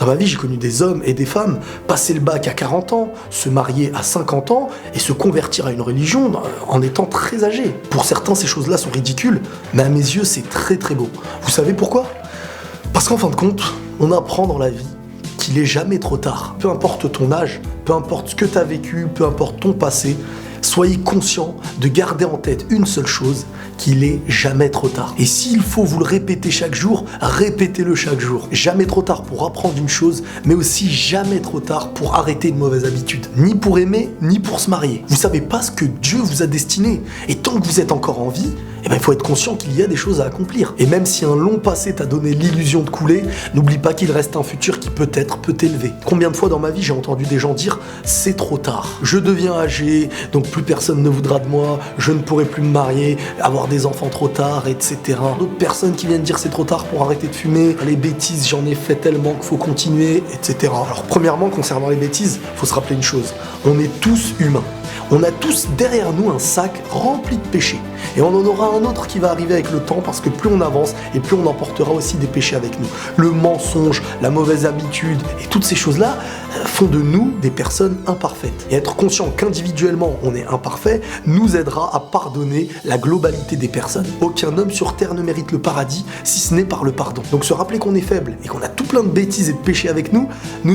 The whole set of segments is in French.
Dans ma vie, j'ai connu des hommes et des femmes passer le bac à 40 ans, se marier à 50 ans et se convertir à une religion en étant très âgés. Pour certains, ces choses-là sont ridicules, mais à mes yeux, c'est très très beau. Vous savez pourquoi ? Parce qu'en fin de compte, on apprend dans la vie qu'il est jamais trop tard. Peu importe ton âge, peu importe ce que tu as vécu, peu importe ton passé, soyez conscient de garder en tête une seule chose, qu'il est jamais trop tard. Et s'il faut vous le répéter chaque jour, répétez-le chaque jour. Jamais trop tard pour apprendre une chose, mais aussi jamais trop tard pour arrêter une mauvaise habitude. Ni pour aimer, ni pour se marier. Vous savez pas ce que Dieu vous a destiné. Et tant que vous êtes encore en vie, il faut être conscient qu'il y a des choses à accomplir. Et même si un long passé t'a donné l'illusion de couler, n'oublie pas qu'il reste un futur qui peut-être peut t'élever. Combien de fois dans ma vie j'ai entendu des gens dire « c'est trop tard, je deviens âgé, donc plus personne ne voudra de moi, je ne pourrai plus me marier, avoir des enfants trop tard, etc. » D'autres personnes qui viennent dire « c'est trop tard pour arrêter de fumer, les bêtises j'en ai fait tellement qu'il faut continuer, etc. » Alors premièrement, concernant les bêtises, il faut se rappeler une chose, on est tous humains. On a tous derrière nous un sac rempli de péchés. Et on en aura un autre qui va arriver avec le temps parce que plus on avance et plus on emportera aussi des péchés avec nous. Le mensonge, la mauvaise habitude et toutes ces choses-là font de nous des personnes imparfaites. Et être conscient qu'individuellement on est imparfait nous aidera à pardonner la globalité des personnes. Aucun homme sur terre ne mérite le paradis si ce n'est par le pardon. Donc se rappeler qu'on est faible et qu'on a tout plein de bêtises et de péchés avec nous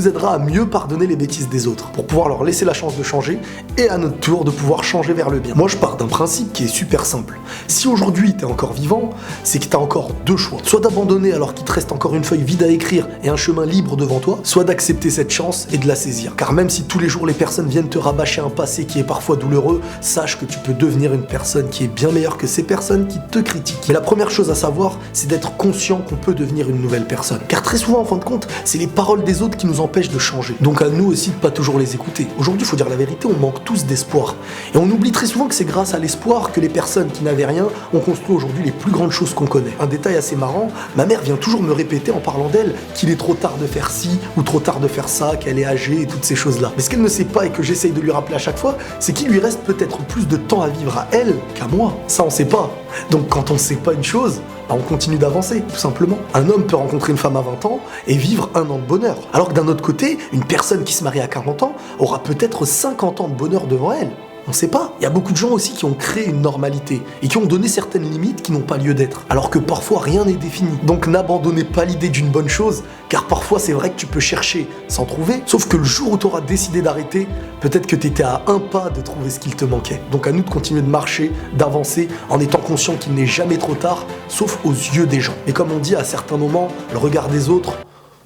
aidera à mieux pardonner les bêtises des autres pour pouvoir leur laisser la chance de changer et à notre tour de pouvoir changer vers le bien. Moi je pars d'un principe qui est super simple. Si aujourd'hui t'es encore vivant, c'est que t'as encore deux choix. Soit d'abandonner alors qu'il te reste encore une feuille vide à écrire et un chemin libre devant toi, soit d'accepter cette chance et de la saisir. Car même si tous les jours les personnes viennent te rabâcher un passé qui est parfois douloureux, sache que tu peux devenir une personne qui est bien meilleure que ces personnes qui te critiquent. Mais la première chose à savoir, c'est d'être conscient qu'on peut devenir une nouvelle personne. Car très souvent en fin de compte, c'est les paroles des autres qui nous empêchent de changer. Donc à nous aussi de pas toujours les écouter. Aujourd'hui, il faut dire la vérité, on manque tous d'espoir. Et on oublie très souvent que c'est grâce à l'espoir que les personnes qui n'avaient rien ont construit aujourd'hui les plus grandes choses qu'on connaît. Un détail assez marrant, ma mère vient toujours me répéter en parlant d'elle qu'il est trop tard de faire ci ou trop tard de faire ça, qu'elle est âgée et toutes ces choses-là. Mais ce qu'elle ne sait pas et que j'essaye de lui rappeler à chaque fois, c'est qu'il lui reste peut-être plus de temps à vivre à elle qu'à moi. Ça on sait pas. Donc quand on sait pas une chose, on continue d'avancer, tout simplement. Un homme peut rencontrer une femme à 20 ans et vivre un an de bonheur. Alors que d'un autre côté, une personne qui se marie à 40 ans aura peut-être 50 ans de bonheur devant elle. On sait pas. Il y a beaucoup de gens aussi qui ont créé une normalité et qui ont donné certaines limites qui n'ont pas lieu d'être. Alors que parfois rien n'est défini. Donc n'abandonnez pas l'idée d'une bonne chose, car parfois c'est vrai que tu peux chercher sans trouver, sauf que le jour où tu auras décidé d'arrêter, peut-être que tu étais à un pas de trouver ce qu'il te manquait. Donc à nous de continuer de marcher, d'avancer, en étant conscient qu'il n'est jamais trop tard, sauf aux yeux des gens. Et comme on dit à certains moments, le regard des autres,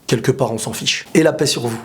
quelque part on s'en fiche. Et la paix sur vous.